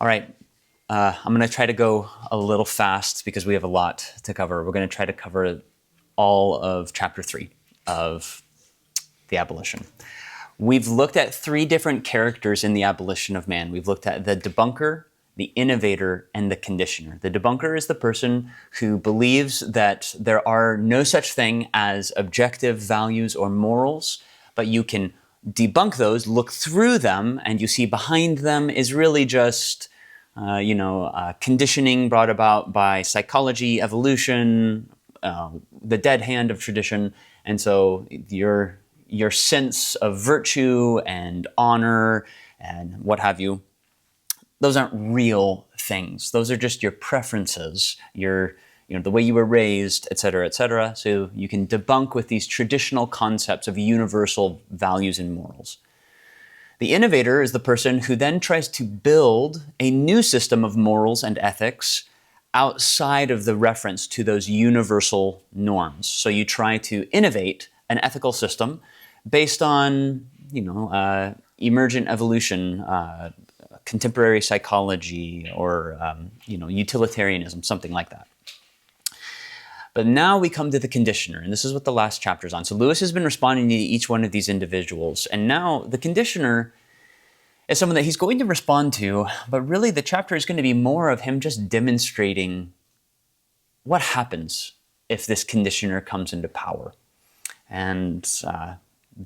All right, I'm going to try to go a little fast because we have a lot to cover. We're going to try to cover all of chapter 3 of the Abolition. We've looked at 3 different characters in the Abolition of Man. We've looked at the debunker, the innovator, and the conditioner. The debunker is the person who believes that there are no such thing as objective values or morals, but you can debunk those, look through them, and you see behind them is really just conditioning brought about by psychology, evolution, the dead hand of tradition, and so your sense of virtue and honor and what have you, those aren't real things. Those are just your preferences, the way you were raised, et cetera, et cetera. So you can debunk with these traditional concepts of universal values and morals. The innovator is the person who then tries to build a new system of morals and ethics outside of the reference to those universal norms. So you try to innovate an ethical system based on, emergent evolution, contemporary psychology, or utilitarianism, something like that. But now we come to the conditioner, and this is what the last chapter is on. So Lewis has been responding to each one of these individuals, and now the conditioner is someone that he's going to respond to, but really the chapter is going to be more of him just demonstrating what happens if this conditioner comes into power. And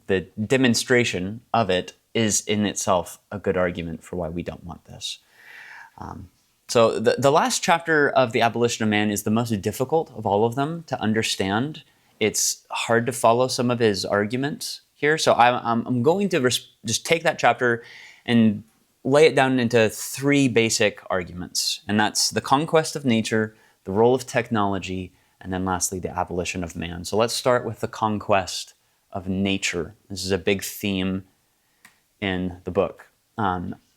the demonstration of it is in itself a good argument for why we don't want this. So the last chapter of the Abolition of Man is the most difficult of all of them to understand. It's hard to follow some of his arguments here. So I'm going to just take that chapter and lay it down into 3 basic arguments. And that's the conquest of nature, the role of technology, and then lastly, the abolition of man. So let's start with the conquest of nature. This is a big theme in the book.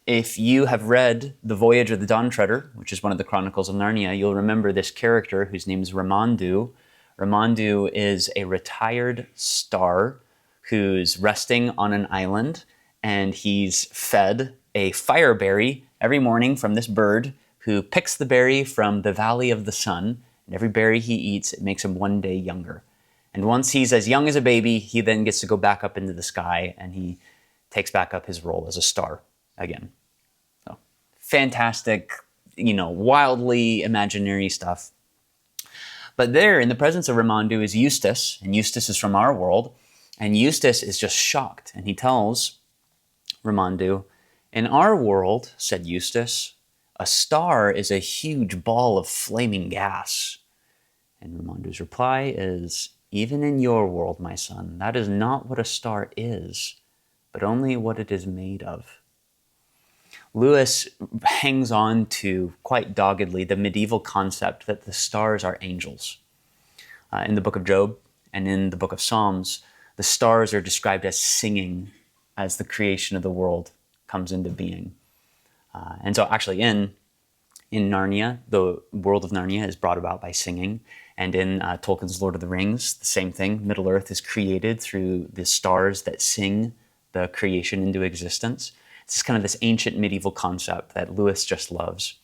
If you have read The Voyage of the Dawn Treader, which is one of the Chronicles of Narnia, you'll remember this character whose name is Ramandu. Ramandu is a retired star who's resting on an island, and he's fed a fire berry every morning from this bird who picks the berry from the Valley of the Sun, and every berry he eats, it makes him 1 day younger. And once he's as young as a baby, he then gets to go back up into the sky, and he takes back up his role as a star again. So, fantastic, wildly imaginary stuff. But there, in the presence of Ramandu, is Eustace, and Eustace is from our world, and Eustace is just shocked, and he tells Ramandu, "In our world," said Eustace, "a star is a huge ball of flaming gas." And Ramandu's reply is, "Even in your world, my son, that is not what a star is, but only what it is made of." Lewis hangs on to, quite doggedly, the medieval concept that the stars are angels. In the book of Job and in the book of Psalms, the stars are described as singing as the creation of the world comes into being. And so actually in Narnia, the world of Narnia is brought about by singing. And in Tolkien's Lord of the Rings, the same thing. Middle-earth is created through the stars that sing the creation into existence. It's kind of this ancient medieval concept that Lewis just loves.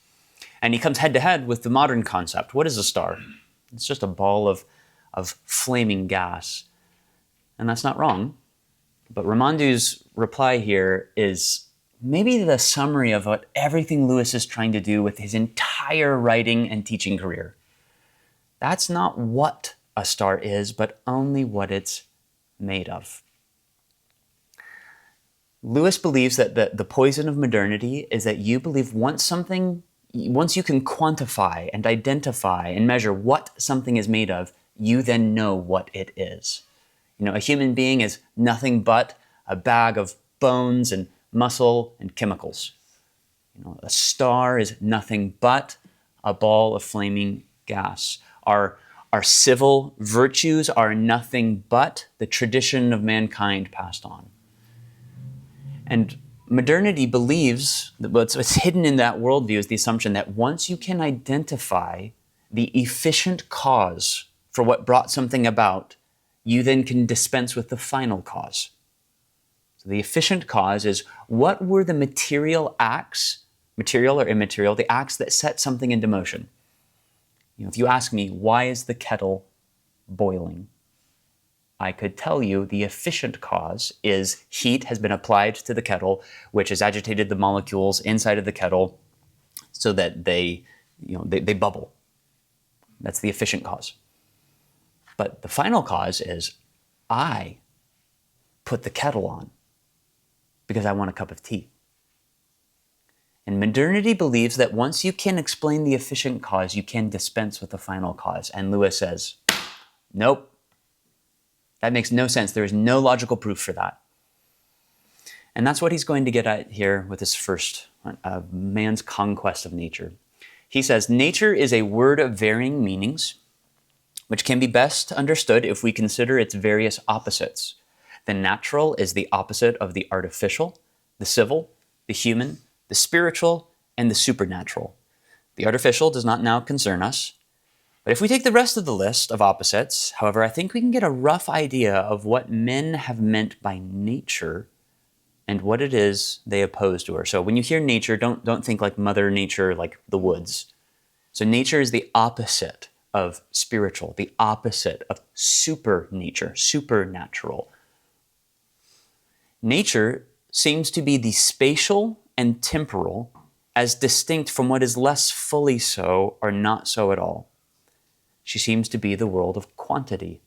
And he comes head-to-head with the modern concept. What is a star? It's just a ball of flaming gas. And that's not wrong. But Ramandu's reply here is maybe the summary of what everything Lewis is trying to do with his entire writing and teaching career. That's not what a star is, but only what it's made of. Lewis believes that the poison of modernity is that you believe once you can quantify and identify and measure what something is made of, you then know what it is. A human being is nothing but a bag of bones and muscle and chemicals. A star is nothing but a ball of flaming gas. Our civil virtues are nothing but the tradition of mankind passed on. And modernity believes that what's hidden in that worldview is the assumption that once you can identify the efficient cause for what brought something about, you then can dispense with the final cause. So the efficient cause is, what were the material acts material or immaterial, the acts that set something into motion. If you ask me, why is the kettle boiling? I could tell you the efficient cause is heat has been applied to the kettle, which has agitated the molecules inside of the kettle so that they bubble. That's the efficient cause. But the final cause is I put the kettle on because I want a cup of tea. And modernity believes that once you can explain the efficient cause, you can dispense with the final cause. And Lewis says, nope. That makes no sense. There is no logical proof for that. And that's what he's going to get at here with his first, man's conquest of nature. He says, nature is a word of varying meanings, which can be best understood if we consider its various opposites. The natural is the opposite of the artificial, the civil, the human, the spiritual, and the supernatural. The artificial does not now concern us. But if we take the rest of the list of opposites, however, I think we can get a rough idea of what men have meant by nature and what it is they oppose to her. So when you hear nature, don't think like Mother Nature, like the woods. So nature is the opposite of spiritual, the opposite of supernature, supernatural. Nature seems to be the spatial and temporal as distinct from what is less fully so or not so at all. She seems to be the world of quantity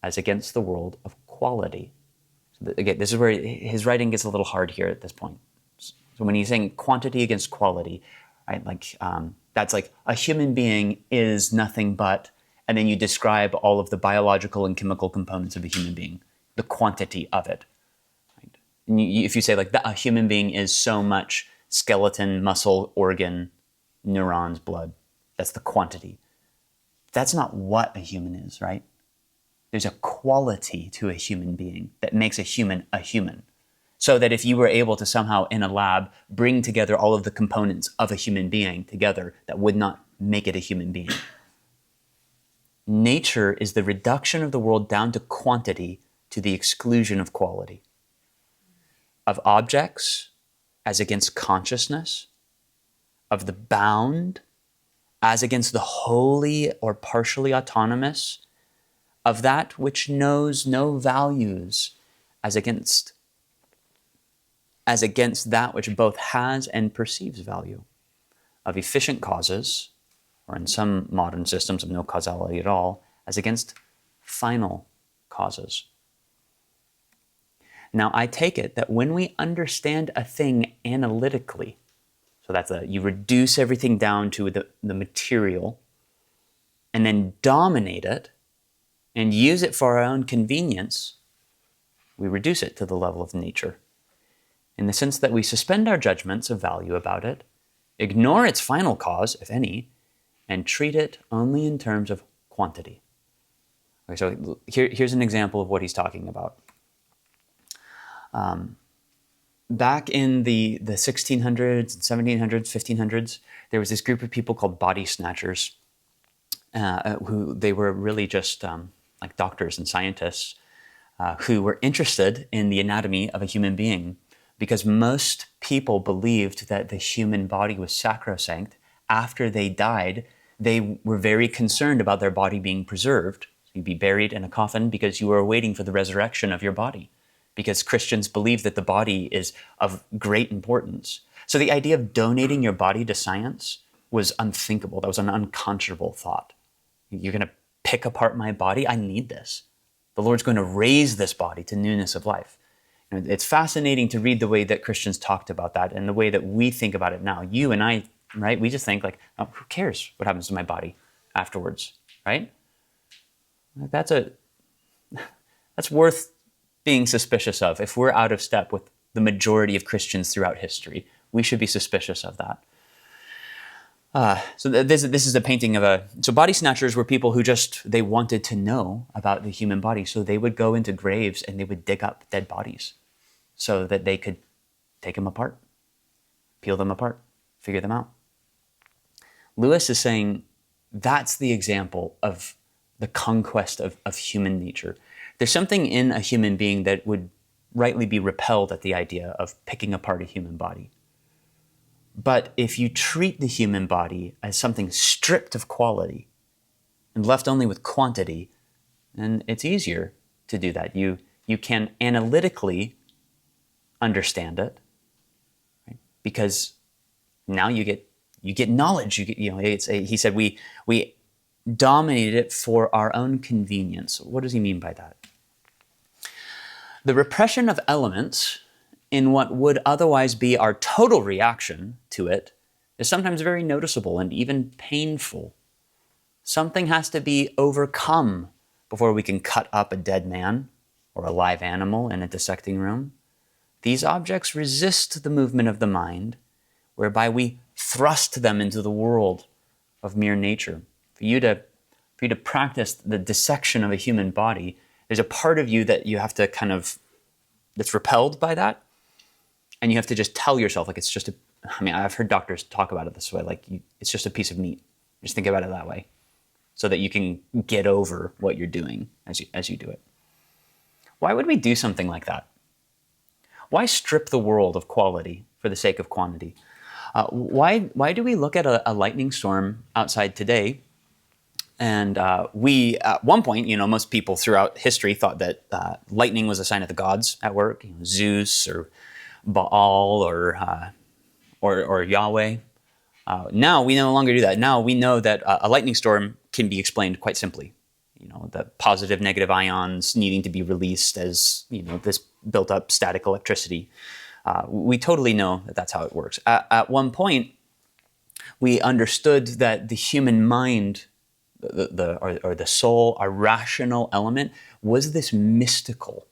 as against the world of quality. So again, this is where his writing gets a little hard here at this point. So when he's saying quantity against quality, right, that's like a human being is nothing but, and then you describe all of the biological and chemical components of a human being, the quantity of it. Right? And if you say a human being is so much skeleton, muscle, organ, neurons, blood, that's the quantity. That's not what a human is, right? There's a quality to a human being that makes a human a human. So that if you were able to somehow in a lab bring together all of the components of a human being together, that would not make it a human being. Nature is the reduction of the world down to quantity to the exclusion of quality. Of objects as against consciousness, of the bound as against the wholly or partially autonomous, of that which knows no values as against that which both has and perceives value, of efficient causes, or in some modern systems of no causality at all, as against final causes. Now, I take it that when we understand a thing analytically, so that's you reduce everything down to the material and then dominate it and use it for our own convenience, we reduce it to the level of nature, in the sense that we suspend our judgments of value about it, ignore its final cause, if any, and treat it only in terms of quantity. Okay, so here's an example of what he's talking about. Back in the 1600s, 1700s, 1500s, there was this group of people called body snatchers, who they were really just like doctors and scientists who were interested in the anatomy of a human being, because most people believed that the human body was sacrosanct. After they died, they were very concerned about their body being preserved. You'd be buried in a coffin because you were waiting for the resurrection of your body, because Christians believe that the body is of great importance. So the idea of donating your body to science was unthinkable. That was an unconscionable thought. You're going to pick apart my body? I need this. The Lord's going to raise this body to newness of life. And it's fascinating to read the way that Christians talked about that and the way that we think about it now. You and I, right? We just think like, oh, who cares what happens to my body afterwards, right? That's worth being suspicious of. If we're out of step with the majority of Christians throughout history, we should be suspicious of that. So this is a painting of so body snatchers were people who they wanted to know about the human body. So they would go into graves and they would dig up dead bodies so that they could take them apart, peel them apart, figure them out. Lewis is saying that's the example of the conquest of human nature. There's something in a human being that would rightly be repelled at the idea of picking apart a human body. But if you treat the human body as something stripped of quality and left only with quantity, then it's easier to do that. You can analytically understand it, right? Because now you get knowledge. He said we dominated it for our own convenience. What does he mean by that? The repression of elements in what would otherwise be our total reaction to it is sometimes very noticeable and even painful. Something has to be overcome before we can cut up a dead man or a live animal in a dissecting room. These objects resist the movement of the mind, whereby we thrust them into the world of mere nature. For you to practice the dissection of a human body, there's a part of you that you have to that's repelled by that. And you have to just tell yourself, like, it's just I've heard doctors talk about it this way, like, it's just a piece of meat. Just think about it that way, so that you can get over what you're doing as you do it. Why would we do something like that? Why strip the world of quality for the sake of quantity? Why do we look at a lightning storm outside today? And we, at one point, most people throughout history thought that lightning was a sign of the gods at work, Zeus or Baal or Yahweh. Now we no longer do that. Now we know that a lightning storm can be explained quite simply. The positive, negative ions needing to be released as this built up static electricity. We totally know that that's how it works. At one point, we understood that the human mind, the soul, our rational element, was this mystical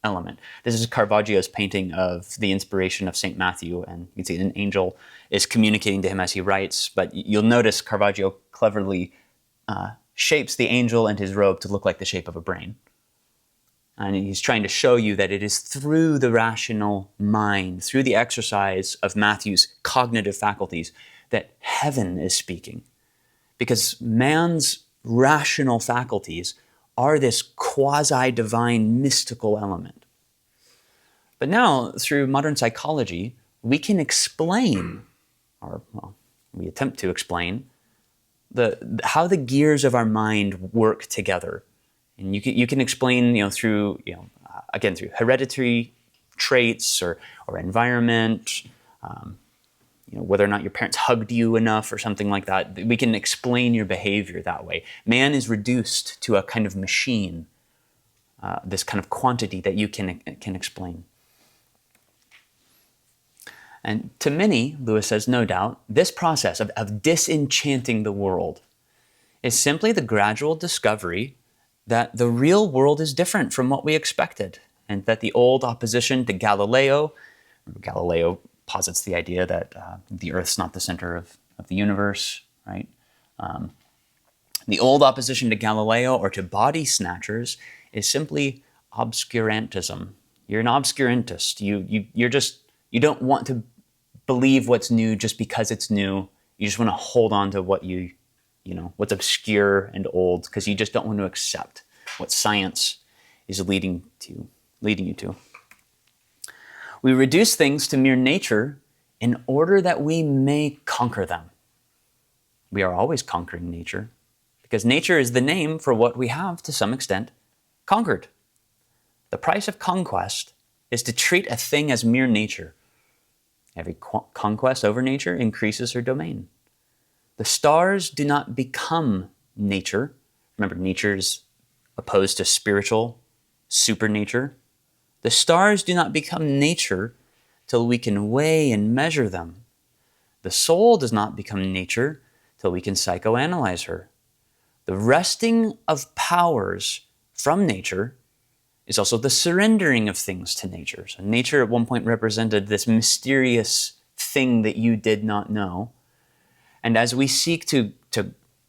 element. This is Caravaggio's painting of the inspiration of St. Matthew, and you can see an angel is communicating to him as he writes, but you'll notice Caravaggio cleverly shapes the angel and his robe to look like the shape of a brain. And he's trying to show you that it is through the rational mind, through the exercise of Matthew's cognitive faculties, that heaven is speaking. Because man's rational faculties are this quasi-divine mystical element. But now, through modern psychology, we can explain, we attempt to explain, how the gears of our mind work together. And you can explain, through hereditary traits or environment, whether or not your parents hugged you enough or something like that. We can explain your behavior that way. Man is reduced to a kind of machine, this kind of quantity that you can explain. And to many, Lewis says, no doubt, this process of disenchanting the world is simply the gradual discovery that the real world is different from what we expected, and that the old opposition to Galileo posits the idea that the Earth's not the center of the universe, right? The old opposition to Galileo or to body snatchers is simply obscurantism. You're an obscurantist. You don't want to believe what's new just because it's new. You just want to hold on to what what's obscure and old, because you just don't want to accept what science is leading you to. We reduce things to mere nature in order that we may conquer them. We are always conquering nature, because nature is the name for what we have, to some extent, conquered. The price of conquest is to treat a thing as mere nature. Every conquest over nature increases her domain. The stars do not become nature. Remember, nature is opposed to spiritual, supernature. The stars do not become nature till we can weigh and measure them. The soul does not become nature till we can psychoanalyze her. The wresting of powers from nature is also the surrendering of things to nature. So nature at one point represented this mysterious thing that you did not know. And as we seek to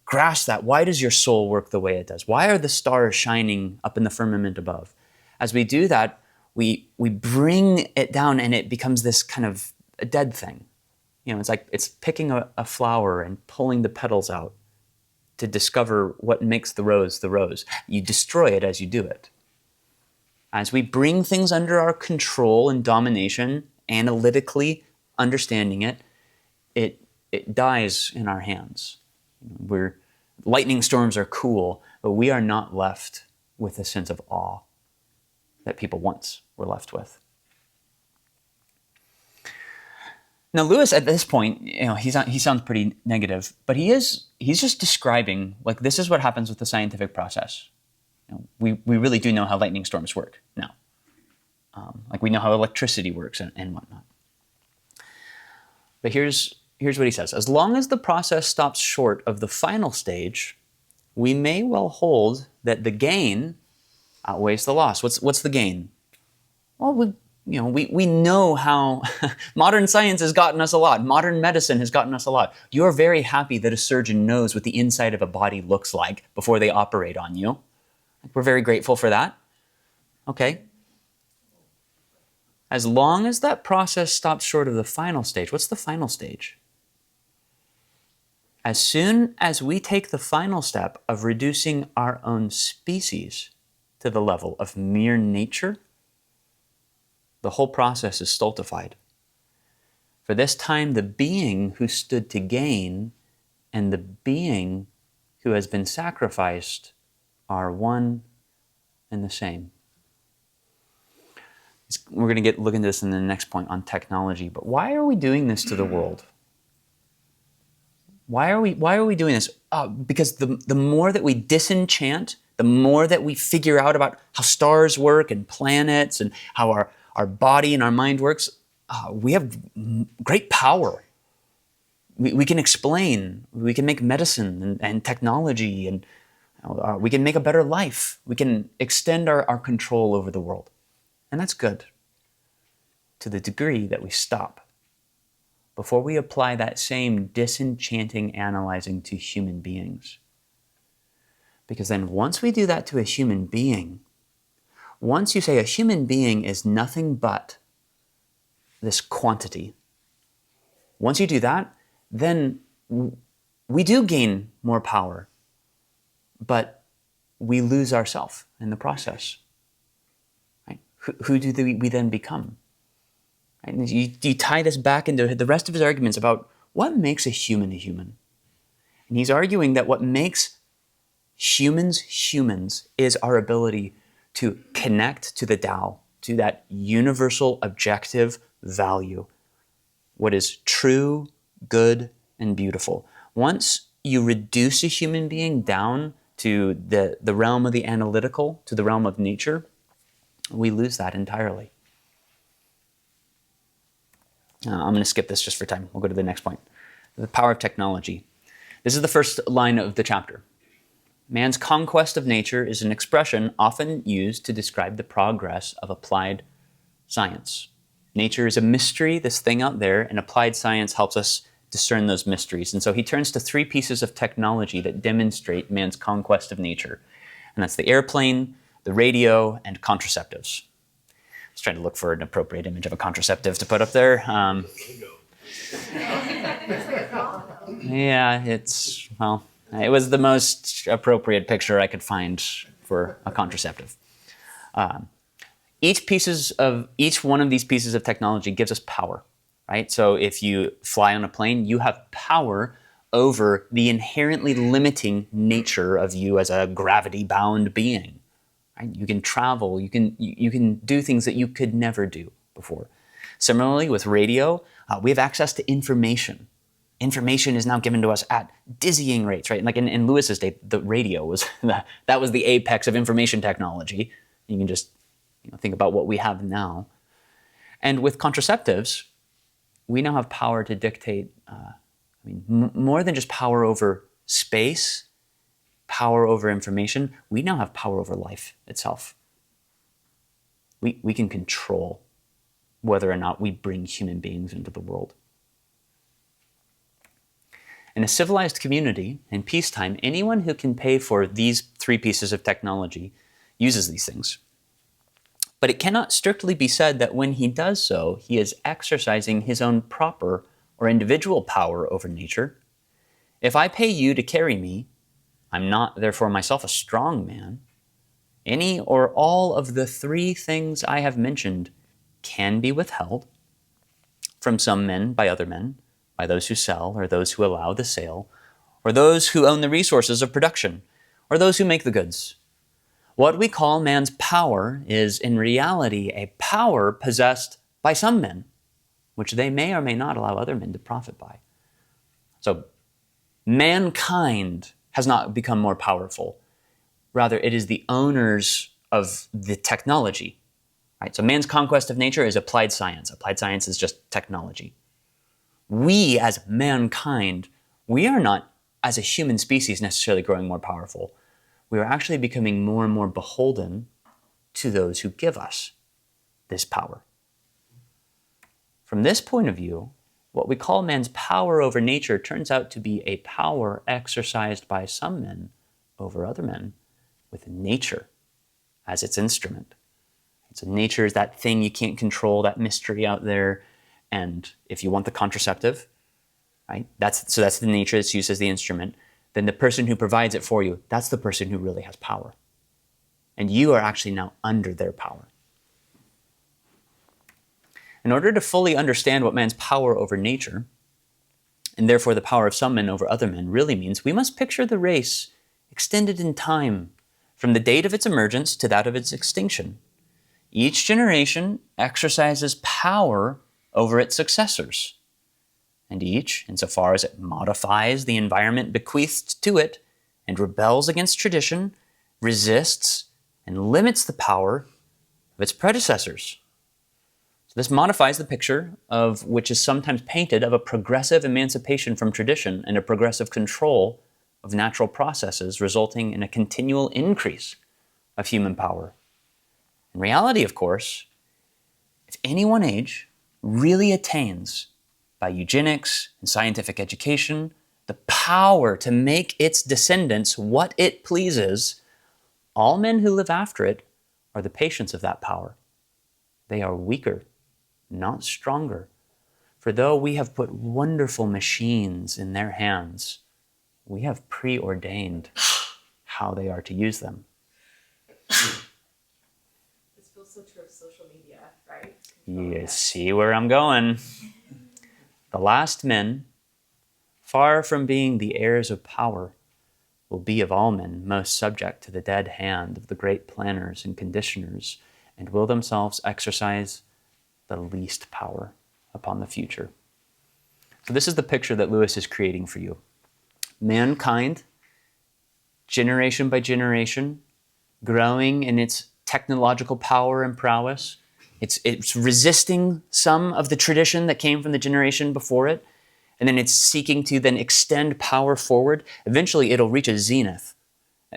grasp that, why does your soul work the way it does? Why are the stars shining up in the firmament above? As we do that, we bring it down and it becomes this kind of a dead thing. It's like it's picking a flower and pulling the petals out to discover what makes the rose the rose. You destroy it as you do it. As we bring things under our control and domination, analytically understanding it, it dies in our hands. Lightning storms are cool, but we are not left with a sense of awe that people once were left with. Now, Lewis, at this point, he sounds pretty negative, but he's just describing, like, this is what happens with the scientific process. We really do know how lightning storms work now. Like, we know how electricity works and whatnot. But here's what he says. As long as the process stops short of the final stage, we may well hold that the gain outweighs the loss. What's the gain? Well, we know how modern science has gotten us a lot. Modern medicine has gotten us a lot. You're very happy that a surgeon knows what the inside of a body looks like before they operate on you. We're very grateful for that. Okay. As long as that process stops short of the final stage, what's the final stage? As soon as we take the final step of reducing our own species to the level of mere nature, the whole process is stultified. For this time, the being who stood to gain and the being who has been sacrificed are one and the same. We're going to look into this in the next point on technology, but why are we doing this to the world? Why are we doing this? Because the more that we disenchant, the more that we figure out about how stars work and planets and how our body and our mind works, we have great power. We can explain, we can make medicine and technology, and we can make a better life. We can extend our control over the world. And that's good, to the degree that we stop before we apply that same disenchanting analyzing to human beings. Because then once we do that to a human being, once you say a human being is nothing but this quantity, once you do that, then we do gain more power, but we lose ourselves in the process. Right? Who do we then become? Right? And you tie this back into the rest of his arguments about what makes a human. And he's arguing that what makes humans is our ability to connect to the Tao, to that universal objective value, what is true, good, and beautiful. Once you reduce a human being down to the realm of the analytical, to the realm of nature, we lose that entirely. I'm going to skip this just for time. We'll go to the next point. The power of technology. This is the first line of the chapter. Man's conquest of nature is an expression often used to describe the progress of applied science. Nature is a mystery, this thing out there, and applied science helps us discern those mysteries. And so he turns to three pieces of technology that demonstrate man's conquest of nature. And that's the airplane, the radio, and contraceptives. I was trying to look for an appropriate image of a contraceptive to put up there. Yeah, it was the most appropriate picture I could find for a contraceptive. Each one of these pieces of technology gives us power, right? So if you fly on a plane, you have power over the inherently limiting nature of you as a gravity-bound being. Right? You can travel, you can do things that you could never do before. Similarly, with radio, we have access to information. Information is now given to us at dizzying rates, right? Like in Lewis's day, the radio was that was the apex of information technology. You can just think about what we have now. And with contraceptives, we now have power to dictate, more than just power over space, power over information, we now have power over life itself. We can control whether or not we bring human beings into the world. In a civilized community, in peacetime, anyone who can pay for these three pieces of technology uses these things. But it cannot strictly be said that when he does so, he is exercising his own proper or individual power over nature. If I pay you to carry me, I'm not therefore myself a strong man. Any or all of the three things I have mentioned can be withheld from some men by other men, by those who sell, or those who allow the sale, or those who own the resources of production, or those who make the goods. What we call man's power is in reality a power possessed by some men, which they may or may not allow other men to profit by. So mankind has not become more powerful. Rather, it is the owners of the technology. Right? So man's conquest of nature is applied science. Applied science is just technology. We as mankind, we are not as a human species necessarily growing more powerful. We are actually becoming more and more beholden to those who give us this power. From this point of view, what we call man's power over nature turns out to be a power exercised by some men over other men with nature as its instrument. So nature is that thing you can't control, that mystery out there. And if you want the contraceptive, right, that's the nature that's used as the instrument. Then the person who provides it for you, that's the person who really has power. And you are actually now under their power. In order to fully understand what man's power over nature, and therefore the power of some men over other men, really means, we must picture the race extended in time from the date of its emergence to that of its extinction. Each generation exercises power over its successors, and each, insofar as it modifies the environment bequeathed to it and rebels against tradition, resists and limits the power of its predecessors. So this modifies the picture of which is sometimes painted of a progressive emancipation from tradition and a progressive control of natural processes, resulting in a continual increase of human power. In reality, of course, if any one age really attains, by eugenics and scientific education, the power to make its descendants what it pleases, all men who live after it are the patients of that power. They are weaker, not stronger. For though we have put wonderful machines in their hands, we have preordained how they are to use them. This feels so true of social media, right? You see where I'm going. The last men, far from being the heirs of power, will be of all men most subject to the dead hand of the great planners and conditioners, and will themselves exercise the least power upon the future. So this is the picture that Lewis is creating for you. Mankind, generation by generation, growing in its technological power and prowess. It's resisting some of the tradition that came from the generation before it, and then it's seeking to then extend power forward. Eventually, it'll reach a zenith.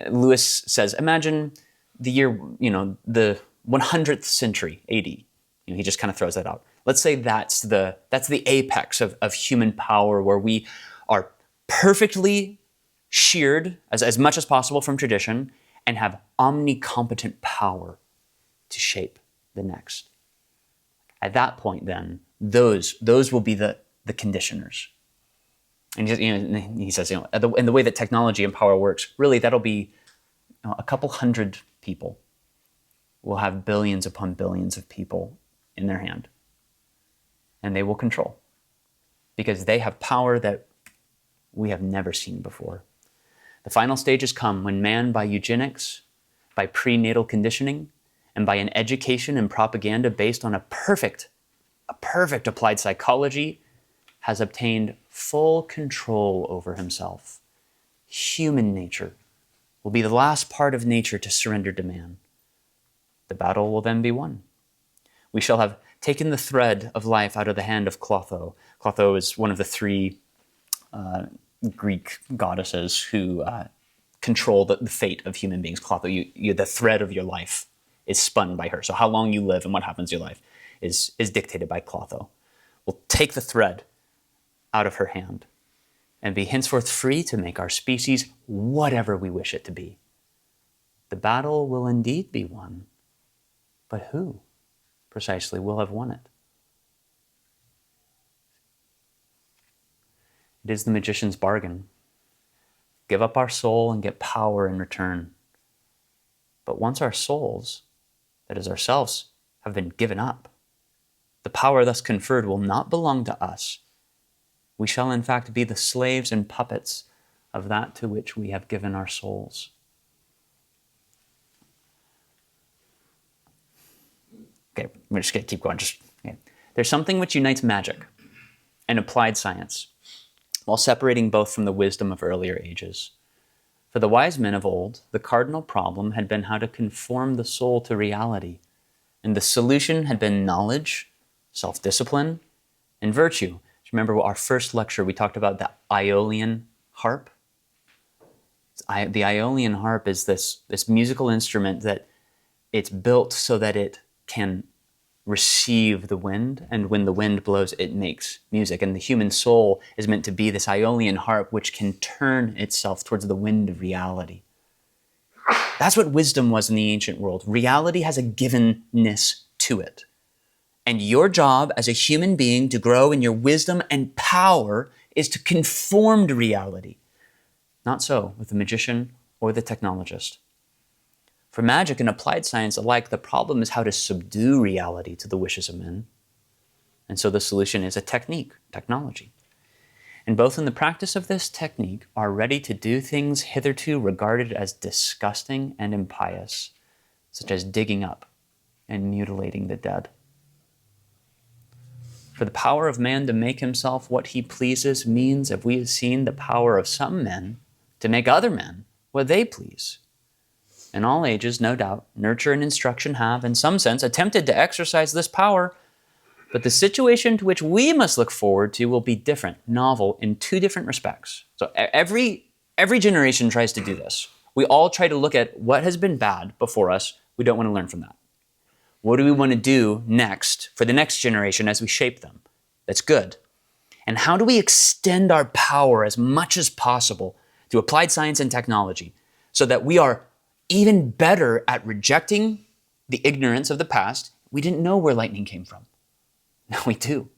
Lewis says, imagine the year, the 100th century AD. He just kind of throws that out. Let's say that's the apex of human power, where we are perfectly sheared as much as possible from tradition and have omnicompetent power to shape the next. At that point, then, those will be the conditioners. And he says, in the way that technology and power works, really that'll be a couple hundred people will have billions upon billions of people in their hand. And they will control, because they have power that we have never seen before. The final stages come when man, by eugenics, by prenatal conditioning, and by an education and propaganda based on a perfect applied psychology, has obtained full control over himself. Human nature will be the last part of nature to surrender to man. The battle will then be won. We shall have taken the thread of life out of the hand of Clotho. Clotho is one of the three Greek goddesses who control the fate of human beings. Clotho, the thread of your life is spun by her. So how long you live and what happens to your life is dictated by Clotho. We'll take the thread out of her hand and be henceforth free to make our species whatever we wish it to be. The battle will indeed be won, but who precisely will have won it? It is the magician's bargain. Give up our soul and get power in return. But once our souls, that is ourselves, have been given up, the power thus conferred will not belong to us, We shall in fact be the slaves and puppets of that to which we have given our souls. Okay, we're just going to keep going. Okay. There's something which unites magic and applied science, while separating both from the wisdom of earlier ages. For the wise men of old, the cardinal problem had been how to conform the soul to reality, and the solution had been knowledge, self-discipline, and virtue. Remember our first lecture, we talked about the Aeolian harp. The Aeolian harp is this musical instrument that it's built so that it can receive the wind, and when the wind blows, it makes music. And the human soul is meant to be this Aeolian harp which can turn itself towards the wind of reality. That's what wisdom was in the ancient world. Reality has a givenness to it. And your job as a human being to grow in your wisdom and power is to conform to reality. Not so with the magician or the technologist. For magic and applied science alike, the problem is how to subdue reality to the wishes of men. And so the solution is a technique, technology. And both in the practice of this technique are ready to do things hitherto regarded as disgusting and impious, such as digging up and mutilating the dead. For the power of man to make himself what he pleases means, if we have seen, the power of some men to make other men what they please. In all ages, no doubt, nurture and instruction have, in some sense, attempted to exercise this power, but the situation to which we must look forward to will be different, novel, in two different respects. So every generation tries to do this. We all try to look at what has been bad before us. We don't want to learn from that. What do we want to do next for the next generation as we shape them? That's good. And how do we extend our power as much as possible to applied science and technology so that we are even better at rejecting the ignorance of the past? We didn't know where lightning came from. Now we do.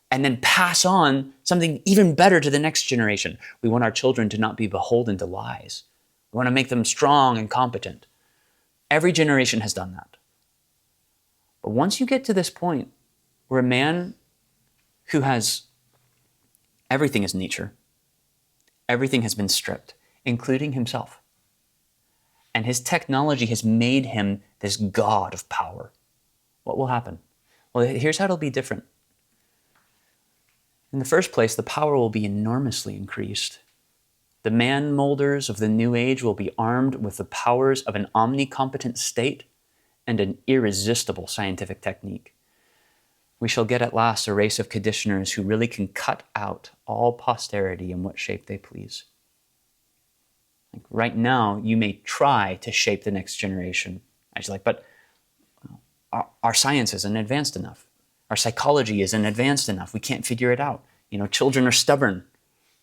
And then pass on something even better to the next generation. We want our children to not be beholden to lies. We want to make them strong and competent. Every generation has done that. But once you get to this point where a man who has everything is nature, everything has been stripped, including himself, and his technology has made him this god of power, what will happen? Well, here's how it'll be different. In the first place, the power will be enormously increased. The man molders of the new age will be armed with the powers of an omnicompetent state and an irresistible scientific technique. We shall get at last a race of conditioners who really can cut out all posterity in what shape they please. Like right now, you may try to shape the next generation. I was like, but our science isn't advanced enough. Our psychology isn't advanced enough. We can't figure it out. Children are stubborn.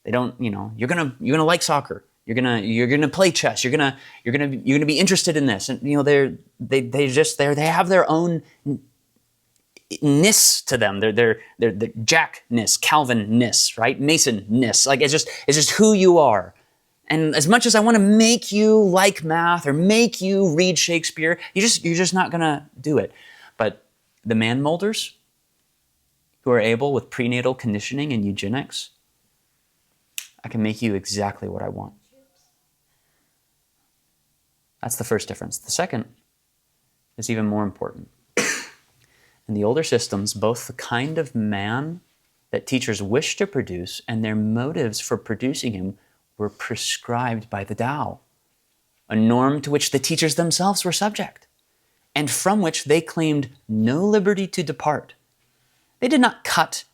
They don't. You're gonna like soccer. You're gonna play chess. You're gonna be interested in this. And they have their own ness to them. They're Jack-ness, Calvin-ness, right? Mason-ness. Like it's just who you are. And as much as I want to make you like math or make you read Shakespeare, you're just not gonna do it. But the man molders who are able with prenatal conditioning and eugenics, I can make you exactly what I want. That's the first difference. The second is even more important. In the older systems, both the kind of man that teachers wish to produce and their motives for producing him were prescribed by the Tao, a norm to which the teachers themselves were subject, and from which they claimed no liberty to depart. They did not cut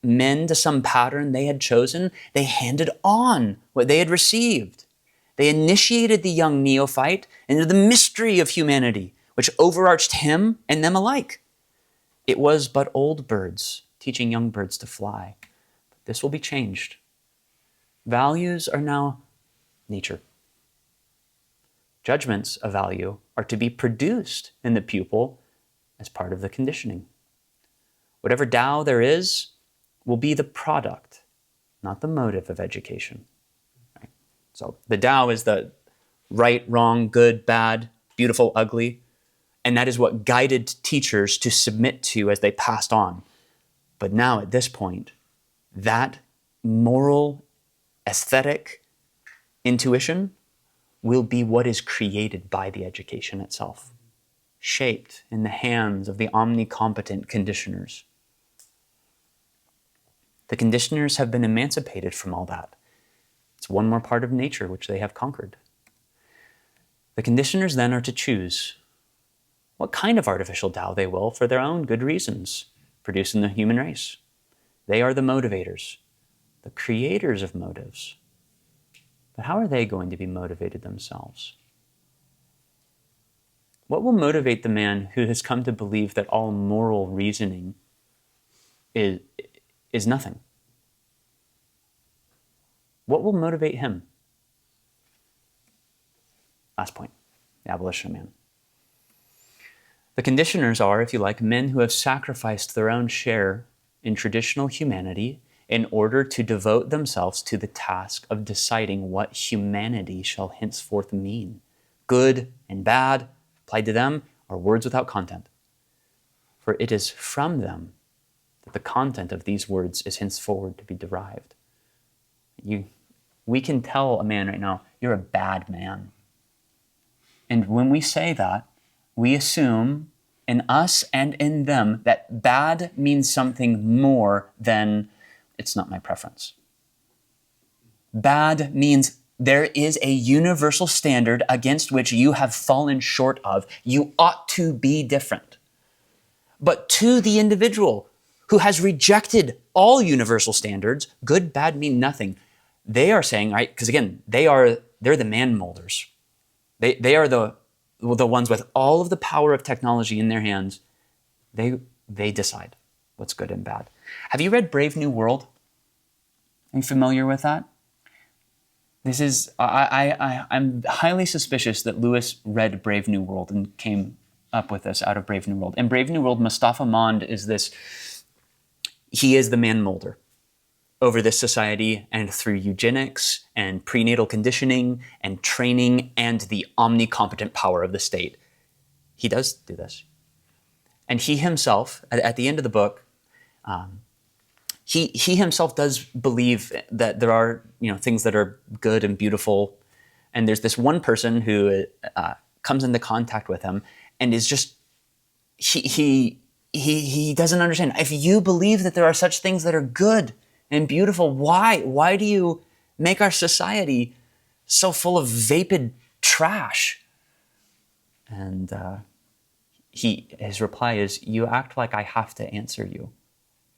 men to some pattern they had chosen. They handed on what they had received. They initiated the young neophyte into the mystery of humanity, which overarched him and them alike. It was but old birds teaching young birds to fly. But this will be changed. Values are now nature. Judgments of value are to be produced in the pupil as part of the conditioning. Whatever Tao there is will be the product, not the motive of education. Right? So the Tao is the right, wrong, good, bad, beautiful, ugly, and that is what guided teachers to submit to as they passed on. But now at this point, that moral, aesthetic intuition will be what is created by the education itself, shaped in the hands of the omnicompetent conditioners. The conditioners have been emancipated from all that. It's one more part of nature which they have conquered. The conditioners then are to choose what kind of artificial Tao they will for their own good reasons produce in the human race. They are the motivators, the creators of motives. But how are they going to be motivated themselves? What will motivate the man who has come to believe that all moral reasoning is nothing? What will motivate him? Last point, the abolition of man. The conditioners are, if you like, men who have sacrificed their own share in traditional humanity in order to devote themselves to the task of deciding what humanity shall henceforth mean. Good and bad, applied to them, are words without content. For it is from them that the content of these words is henceforward to be derived. We can tell a man right now, you're a bad man. And when we say that, we assume in us and in them that bad means something more than it's not my preference. Bad means there is a universal standard against which you have fallen short of. You ought to be different. But to the individual who has rejected all universal standards, good, bad mean nothing. They are saying, right, because again, they're the man molders. They are the ones with all of the power of technology in their hands. They decide what's good and bad. Have you read Brave New World? Are you familiar with that? This is, I'm highly suspicious that Lewis read Brave New World and came up with this out of Brave New World. In Brave New World, Mustafa Mond is he is the man molder over this society, and through eugenics and prenatal conditioning and training and the omnicompetent power of the state. He does do this. And he himself, at the end of the book, he himself does believe that there are things that are good and beautiful. And there's this one person who comes into contact with him and is just, he doesn't understand. If you believe that there are such things that are good and beautiful, why do you make our society so full of vapid trash? And his reply is, you act like I have to answer you,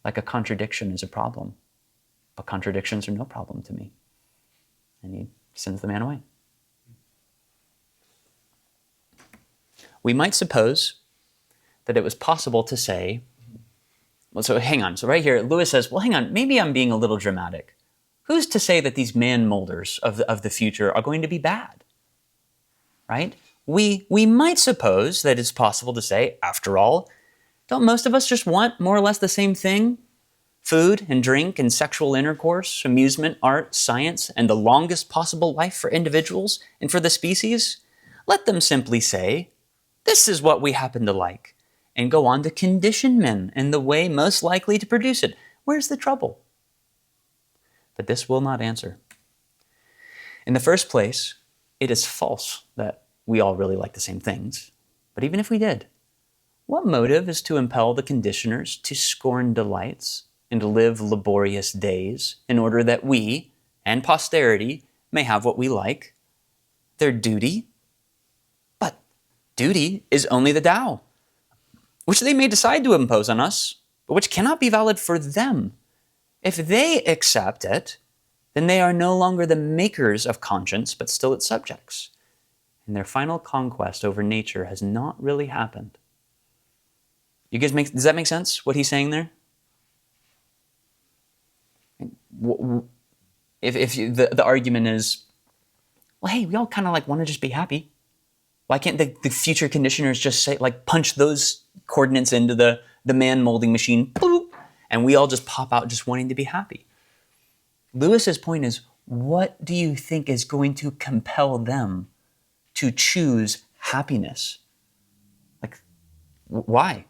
like a contradiction is a problem, but contradictions are no problem to me. And he sends the man away. We might suppose that it was possible to say, well, so hang on. So right here, Lewis says, well, hang on, maybe I'm being a little dramatic. Who's to say that these man molders of the future are going to be bad? Right? We might suppose that it's possible to say, after all, don't most of us just want more or less the same thing? Food and drink and sexual intercourse, amusement, art, science, and the longest possible life for individuals and for the species? Let them simply say, this is what we happen to like, and go on to condition men in the way most likely to produce it. Where's the trouble? But this will not answer. In the first place, it is false that we all really like the same things. But even if we did, what motive is to impel the conditioners to scorn delights and to live laborious days in order that we and posterity may have what we like? Their duty? But duty is only the Tao, which they may decide to impose on us, but which cannot be valid for them. If they accept it, then they are no longer the makers of conscience, but still its subjects. And their final conquest over nature has not really happened. You guys does that make sense, what he's saying there? If the argument is, well, hey, we all kind of like want to just be happy. Why can't the future conditioners just say, like, punch those coordinates into the man molding machine, boop, and we all just pop out just wanting to be happy? Lewis's point is, what do you think is going to compel them to choose happiness? Like, why?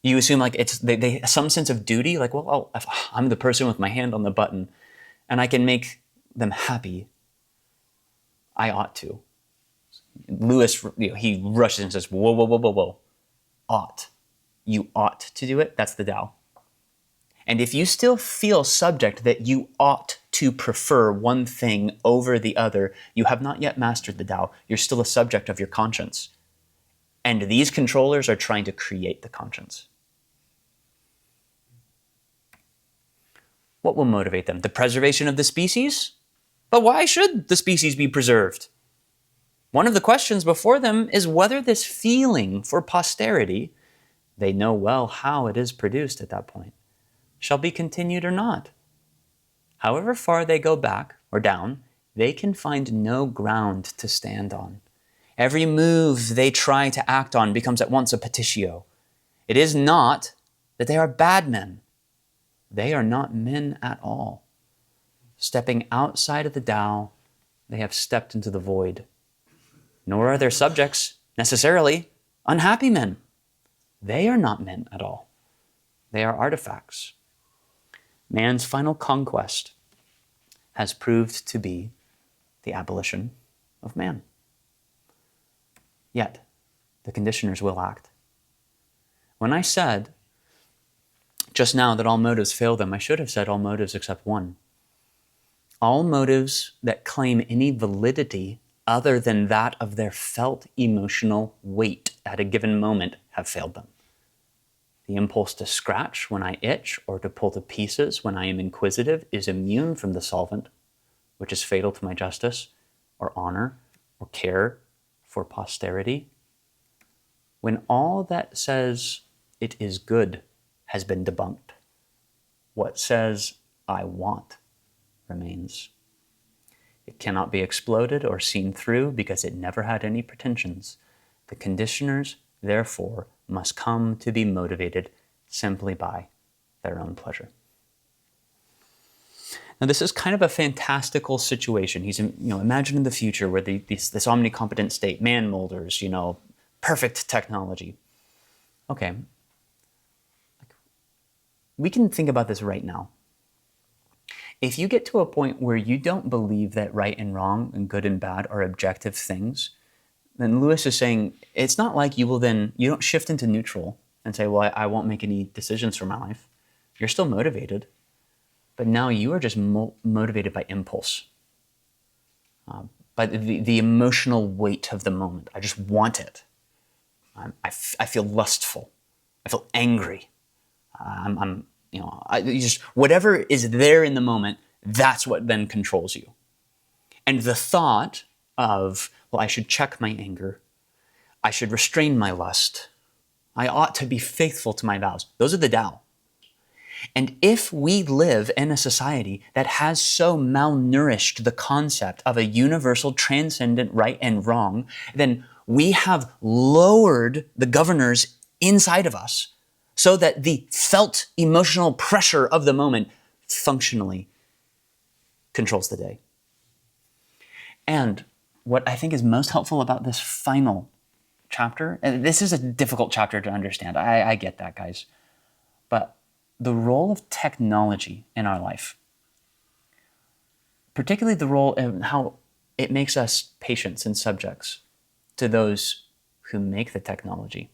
You assume like it's they some sense of duty, like, well, if I'm the person with my hand on the button and I can make them happy, I ought to. Lewis, he rushes and says, whoa, whoa, whoa, whoa, whoa. Ought. You ought to do it. That's the Tao. And if you still feel subject that you ought to prefer one thing over the other, you have not yet mastered the Tao. You're still a subject of your conscience. And these controllers are trying to create the conscience. What will motivate them? The preservation of the species? But why should the species be preserved? One of the questions before them is whether this feeling for posterity, they know well how it is produced at that point, shall be continued or not. However far they go back or down, they can find no ground to stand on. Every move they try to act on becomes at once a petitio. It is not that they are bad men. They are not men at all. Stepping outside of the Tao, they have stepped into the void. Nor are their subjects, necessarily, unhappy men. They are not men at all. They are artifacts. Man's final conquest has proved to be the abolition of man. Yet, the conditioners will act. When I said just now that all motives fail them, I should have said all motives except one. All motives that claim any validity other than that of their felt emotional weight at a given moment have failed them. The impulse to scratch when I itch or to pull to pieces when I am inquisitive is immune from the solvent, which is fatal to my justice or honor or care for posterity. When all that says it is good has been debunked, what says I want remains. It cannot be exploded or seen through because it never had any pretensions. The conditioners, therefore, must come to be motivated simply by their own pleasure. Now, this is kind of a fantastical situation. He's, imagining the future where this omnicompetent state, man molders, perfect technology. Okay. We can think about this right now. If you get to a point where you don't believe that right and wrong and good and bad are objective things, then Lewis is saying it's not like you don't shift into neutral and say, well, I won't make any decisions for my life. You're still motivated, but now you are just motivated by impulse, by the emotional weight of the moment. I just want it. I feel lustful. I feel angry. Whatever is there in the moment, that's what then controls you. And the thought of, well, I should check my anger. I should restrain my lust. I ought to be faithful to my vows. Those are the Tao. And if we live in a society that has so malnourished the concept of a universal transcendent right and wrong, then we have lowered the governors inside of us so that the felt emotional pressure of the moment functionally controls the day. And what I think is most helpful about this final chapter, and this is a difficult chapter to understand, I get that, guys, but the role of technology in our life, particularly the role in how it makes us patients and subjects to those who make the technology.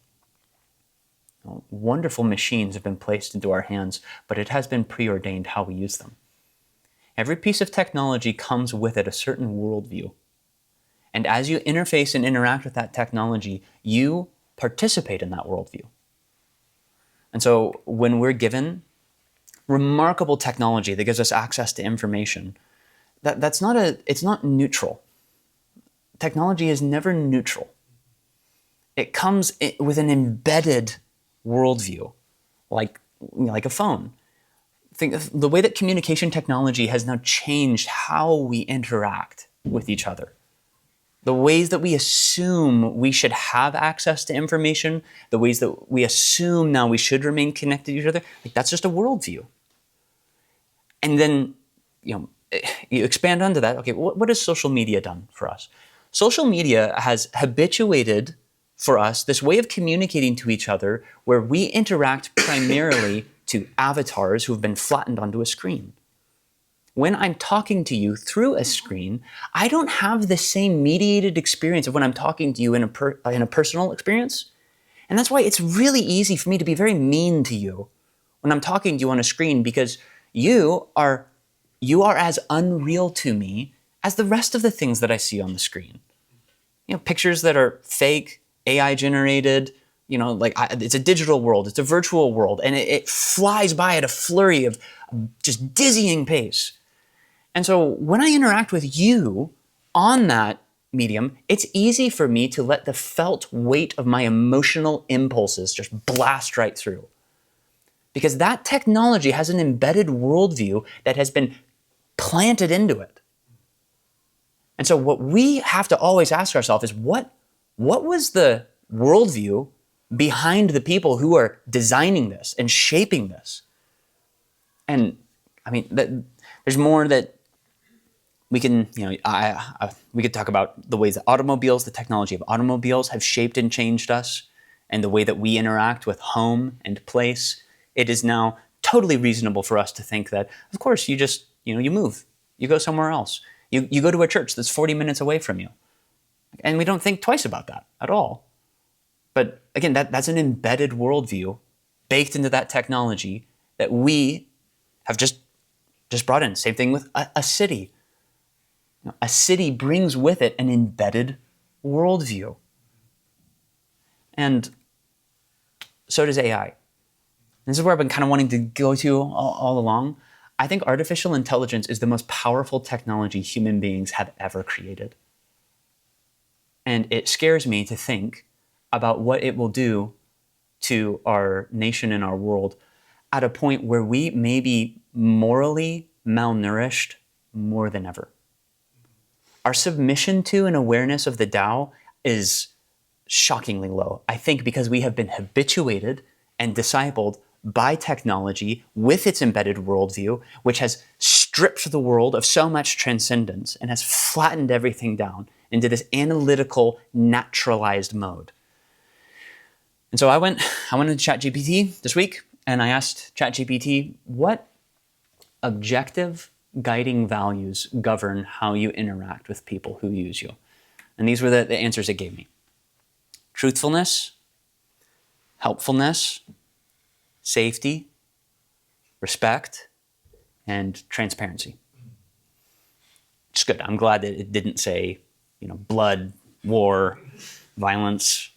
Wonderful machines have been placed into our hands, but it has been preordained how we use them. Every piece of technology comes with it a certain worldview. And as you interface and interact with that technology, you participate in that worldview. And so when we're given remarkable technology that gives us access to information, it's not neutral. Technology is never neutral. It comes with an embedded worldview, like a phone. Think of the way that communication technology has now changed how we interact with each other. The ways that we assume we should have access to information, the ways that we assume now we should remain connected to each other, that's just a worldview. And then, you expand onto that. Okay, what has social media done for us? Social media has habituated for us this way of communicating to each other where we interact primarily to avatars who have been flattened onto a screen. When I'm talking to you through a screen, I don't have the same mediated experience of when I'm talking to you in a personal experience. And that's why it's really easy for me to be very mean to you when I'm talking to you on a screen, because you are as unreal to me as the rest of the things that I see on the screen. Pictures that are fake, AI generated, it's a digital world, it's a virtual world, and it flies by at a flurry of just dizzying pace. And so when I interact with you on that medium, it's easy for me to let the felt weight of my emotional impulses just blast right through. Because that technology has an embedded worldview that has been planted into it. And so what we have to always ask ourselves is, what was the worldview behind the people who are designing this and shaping this? And I mean, there's more that we can, we could talk about the ways that the technology of automobiles have shaped and changed us, and the way that we interact with home and place. It is now totally reasonable for us to think that, of course, you just, you move, you go somewhere else. You go to a church that's 40 minutes away from you. And we don't think twice about that at all. But again, that's an embedded worldview baked into that technology that we have just brought in. Same thing with a city. A city brings with it an embedded worldview. And so does AI. This is where I've been kind of wanting to go to all along. I think artificial intelligence is the most powerful technology human beings have ever created. And it scares me to think about what it will do to our nation and our world at a point where we may be morally malnourished more than ever. Our submission to and awareness of the Tao is shockingly low, I think, because we have been habituated and discipled by technology with its embedded worldview, which has stripped the world of so much transcendence and has flattened everything down into this analytical, naturalized mode. And so I went into ChatGPT this week, and I asked ChatGPT, what objective guiding values govern how you interact with people who use you? And these were the answers it gave me. Truthfulness, helpfulness, safety, respect, and transparency. It's good. I'm glad that it didn't say, blood, war, violence.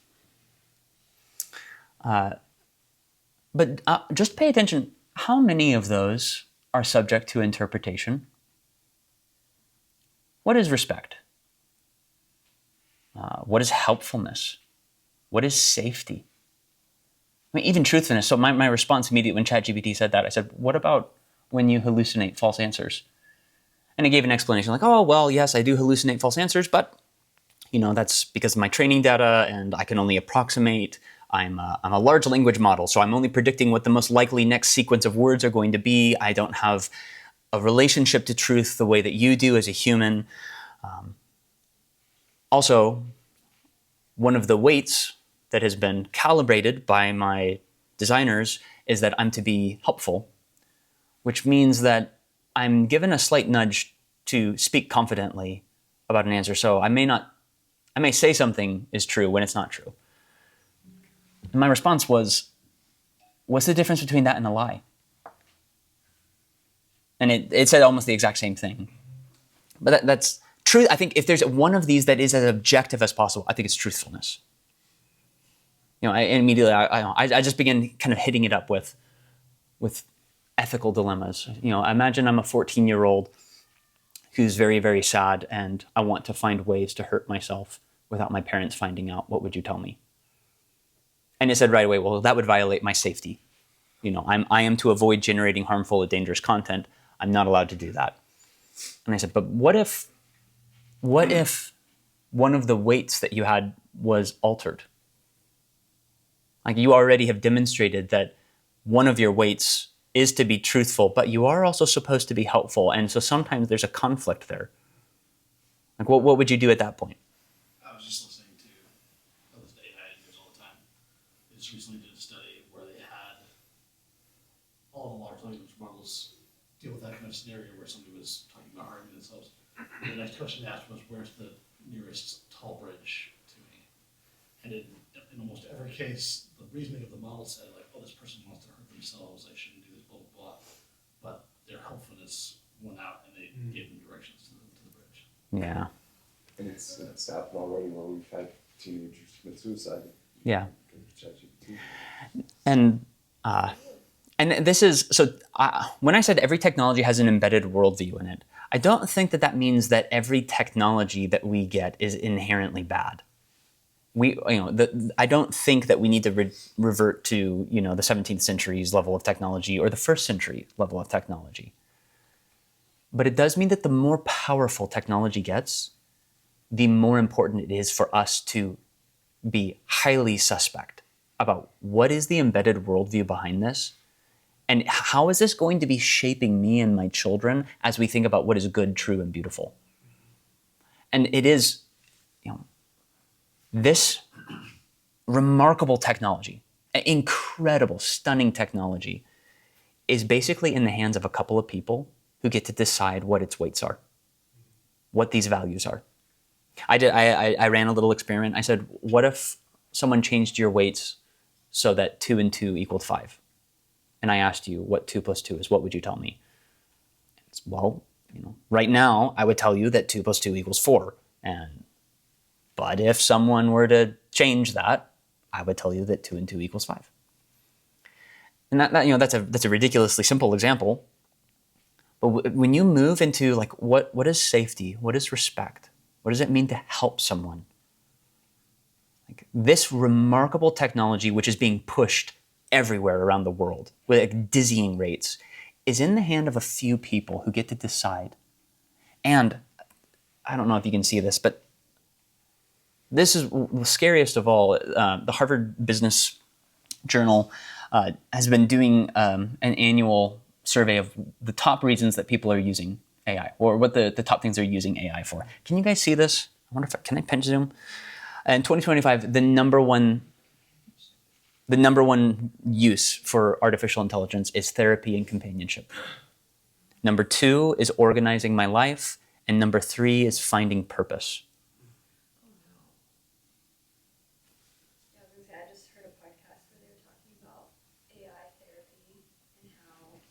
But just pay attention. How many of those are subject to interpretation? What is respect? What is helpfulness? What is safety? I mean, even truthfulness. So my response immediately when ChatGPT said that, I said, what about when you hallucinate false answers? And it gave an explanation like, oh, well, yes, I do hallucinate false answers, but that's because of my training data and I can only approximate. I'm a large language model, so I'm only predicting what the most likely next sequence of words are going to be. I don't have a relationship to truth the way that you do as a human. Also, one of the weights that has been calibrated by my designers is that I'm to be helpful, which means that I'm given a slight nudge to speak confidently about an answer. So I may say something is true when it's not true. And my response was, what's the difference between that and a lie? And it said almost the exact same thing. But that's true. I think if there's one of these that is as objective as possible, I think it's truthfulness. I just began kind of hitting it up with ethical dilemmas. Imagine I'm a 14-year-old who's very, very sad, and I want to find ways to hurt myself without my parents finding out. What would you tell me? And it said right away, well, that would violate my safety. I am to avoid generating harmful or dangerous content. I'm not allowed to do that. And I said, but what if one of the weights that you had was altered? Like, you already have demonstrated that one of your weights is to be truthful, but you are also supposed to be helpful. And so sometimes there's a conflict there. Like, what would you do at that point? I was just listening to this AI scenario where somebody was talking about harming themselves. And the next question asked was, where's the nearest tall bridge to me? And in almost every case, the reasoning of the model said, like, oh, this person wants to hurt themselves, I shouldn't do this, blah, blah, blah. But their helpfulness went out and they gave them directions to the bridge. Yeah. And it's happened already where we've had teenagers commit suicide. Yeah. ChatGPT. And this is, so when I said every technology has an embedded worldview in it, I don't think that means that every technology that we get is inherently bad. I don't think that we need to revert to, the 17th century's level of technology or the first century level of technology. But it does mean that the more powerful technology gets, the more important it is for us to be highly suspect about what is the embedded worldview behind this, and how is this going to be shaping me and my children as we think about what is good, true, and beautiful. And it is, this remarkable technology, incredible, stunning technology, is basically in the hands of a couple of people who get to decide what its weights are, what these values are. I ran a little experiment. I said, what if someone changed your weights so that 2 and 2 equaled 5? And I asked you what 2 plus 2 is. What would you tell me? Well, right now I would tell you that 2 plus 2 equals 4. But if someone were to change that, I would tell you that 2 and 2 equals 5. And that's a ridiculously simple example. But when you move into like what is safety, what is respect, what does it mean to help someone? Like this remarkable technology, which is being pushed everywhere around the world with like dizzying rates, is in the hand of a few people who get to decide. And I don't know if you can see this, but this is the scariest of all. The Harvard Business Journal has been doing an annual survey of the top reasons that people are using AI, or what the top things they're using AI for. Can you guys see this? I wonder can I pinch zoom? In 2025, the number one use for artificial intelligence is therapy and companionship. Number 2 is organizing my life, and number 3 is finding purpose. Yeah, I just heard a podcast where they were talking about AI therapy and how,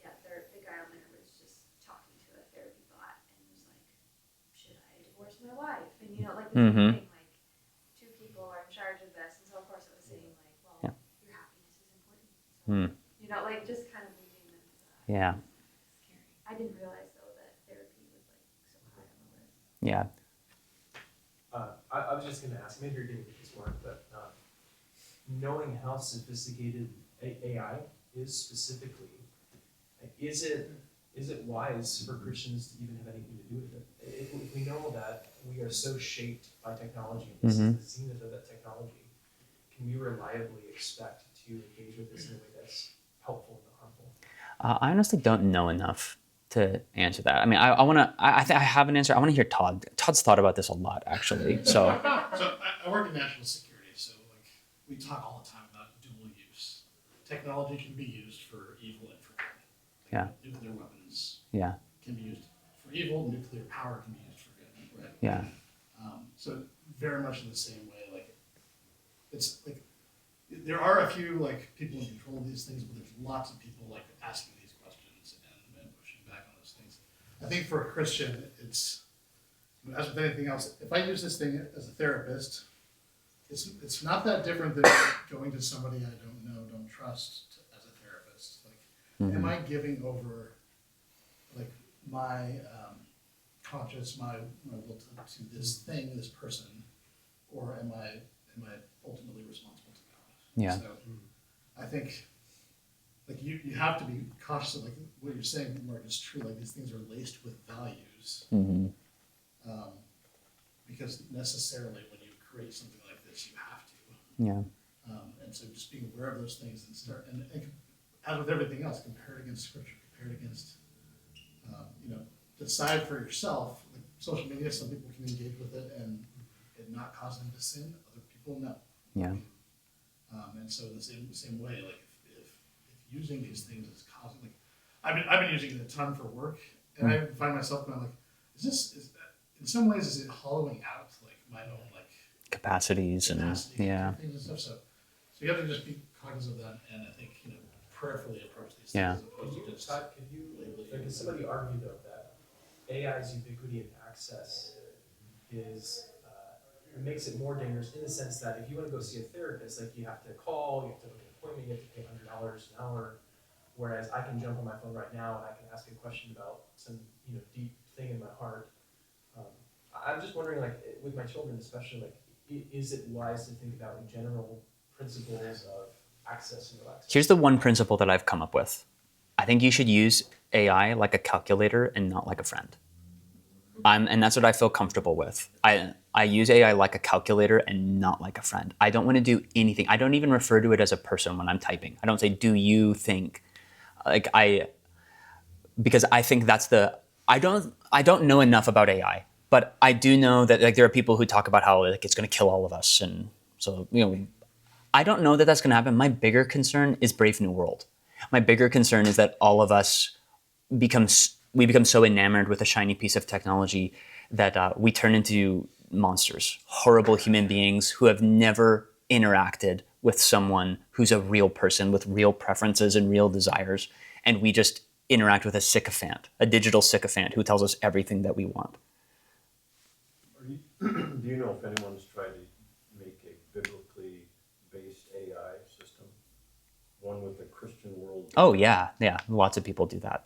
the guy on there was just talking to a therapy bot and was like, should I divorce my wife? And this whole thing, like, 2 people are in charge of this, and so of course it was saying like, well, your happiness is important. So, just kind of leading them to that. Yeah. Scary. I didn't realize though that therapy was like so high on the list. Yeah. I was just going to ask, maybe you're getting this one, but knowing how sophisticated AI is specifically, is it wise for Christians to even have anything to do with it? If we know that we are so shaped by technology, and this is the zenith of that technology, can we reliably expect to engage with this in a way that's helpful and not harmful? I honestly don't know enough to answer that. I mean, I think I have an answer. I want to hear Todd. Todd's thought about this a lot, actually. So I work in national security, so we talk all the time about dual use. Technology can be used for evil and for good. Yeah. Nuclear weapons yeah, can be used for evil. Nuclear power can be used for good. Right? yeah, So very much in the same way, it's like there are a few people in control of these things, but there's lots of people asking these questions and pushing back on those things. I think for a Christian, it's as with anything else. If I use this thing as a therapist, it's not that different than going to somebody I don't know, don't trust as a therapist. Am I giving over my conscience, my will to this thing, this person, or am I ultimately responsible to God? Yeah. So I think you have to be cautious of what you're saying, Mark, is true. These things are laced with values. Because necessarily when you create something like this, you have to. yeah, And so just being aware of those things and as with everything else, compare it against Scripture, compare it against, decide for yourself. Social media, some people can engage with it and it not cause them to sin. Other people, no. yeah, And so in the same way, if using these things is causing, I've been using it a ton for work, and I find myself going like, in some ways is it hollowing out like my own like Capacities and capacity yeah. for things and stuff. So you have to just be cognizant of that, and I think prayerfully approach these Yeah. things as opposed to just Could somebody argue though that AI's ubiquity and access is it makes it more dangerous in the sense that if you want to go see a therapist, like you have to call, you have to book an appointment, you have to pay $100 an hour. Whereas I can jump on my phone right now and I can ask a question about some deep thing in my heart. I'm just wondering, like with my children especially, like is it wise to think about in general principles of access and no access? Here's the one principle that I've come up with. I think you should use AI like a calculator and not like a friend. And that's what I feel comfortable with. I use AI like a calculator and not like a friend. I don't want to do anything. I don't even refer to it as a person when I'm typing. I don't say, do you think? Because I think that's I don't know enough about AI, but I do know that like there are people who talk about how like it's going to kill all of us, and so I don't know that that's going to happen. My bigger concern is Brave New World. My bigger concern is that all of us become so enamored with a shiny piece of technology that we turn into monsters, horrible human beings who have never interacted with someone who's a real person with real preferences and real desires, and we just interact with a sycophant, a digital sycophant who tells us everything that we want. Do you know if anyone's tried to make a biblically based AI system? One with the Christian world? Oh yeah, lots of people do that.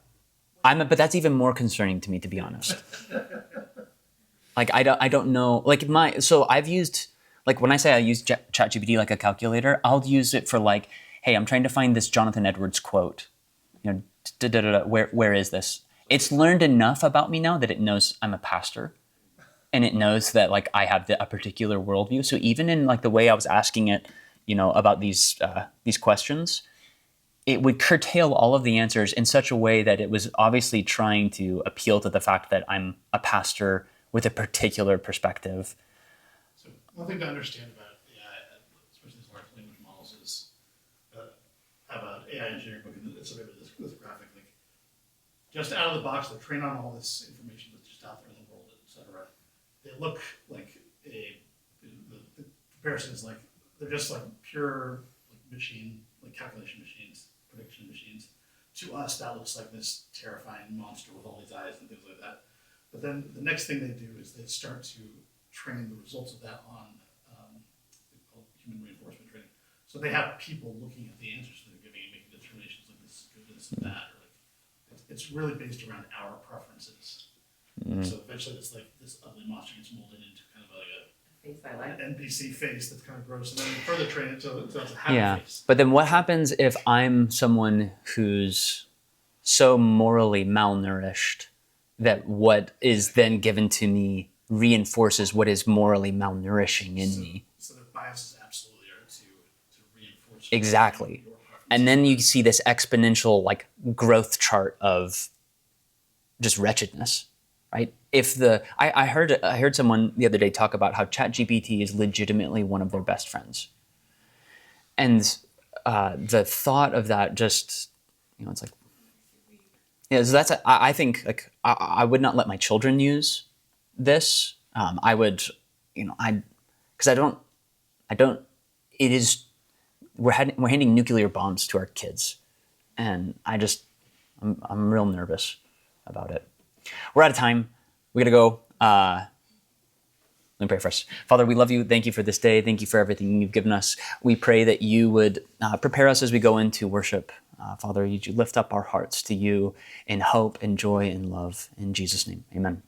But that's even more concerning to me, to be honest. Like I don't know. Like I've used, like when I say I use ChatGPT like a calculator, I'll use it for like, hey, I'm trying to find this Jonathan Edwards quote. Where is this? It's learned enough about me now that it knows I'm a pastor, and it knows that like I have a particular worldview. So even in like the way I was asking it, about these questions, it would curtail all of the answers in such a way that it was obviously trying to appeal to the fact that I'm a pastor with a particular perspective. So one thing to understand about AI, especially these large language models, is I have an AI engineering book, and it's this graphic. Like, just out of the box, they're trained on all this information that's just out there in the world, etc. They look like the comparison is like they're just like pure machine, like calculation machines, prediction machines. To us, that looks like this terrifying monster with all these eyes and things like that. But then the next thing they do is they start to train the results of that on human reinforcement training. So they have people looking at the answers they're giving and making determinations like this is good, this is bad, or like it's really based around our preferences. Mm-hmm. So eventually, it's like this ugly monster gets molded into kind of like face I like. an NPC face that's kind of gross, and then you further train it so it's a happy face. But then what happens if I'm someone who's so morally malnourished that what is then given to me reinforces what is morally malnourishing in me? So the biases absolutely are to reinforce exactly. your preferences. And then you see this exponential like growth chart of just wretchedness, right? I heard someone the other day talk about how ChatGPT is legitimately one of their best friends, and the thought of that just it's like. Yeah, so I think like I would not let my children use this. I would, because I don't. It is we're handing nuclear bombs to our kids, and I'm real nervous about it. We're out of time. We gotta go. Let me pray first. Father, we love you. Thank you for this day. Thank you for everything you've given us. We pray that you would prepare us as we go into worship. Father, you lift up our hearts to you in hope and joy and love. In Jesus' name, amen.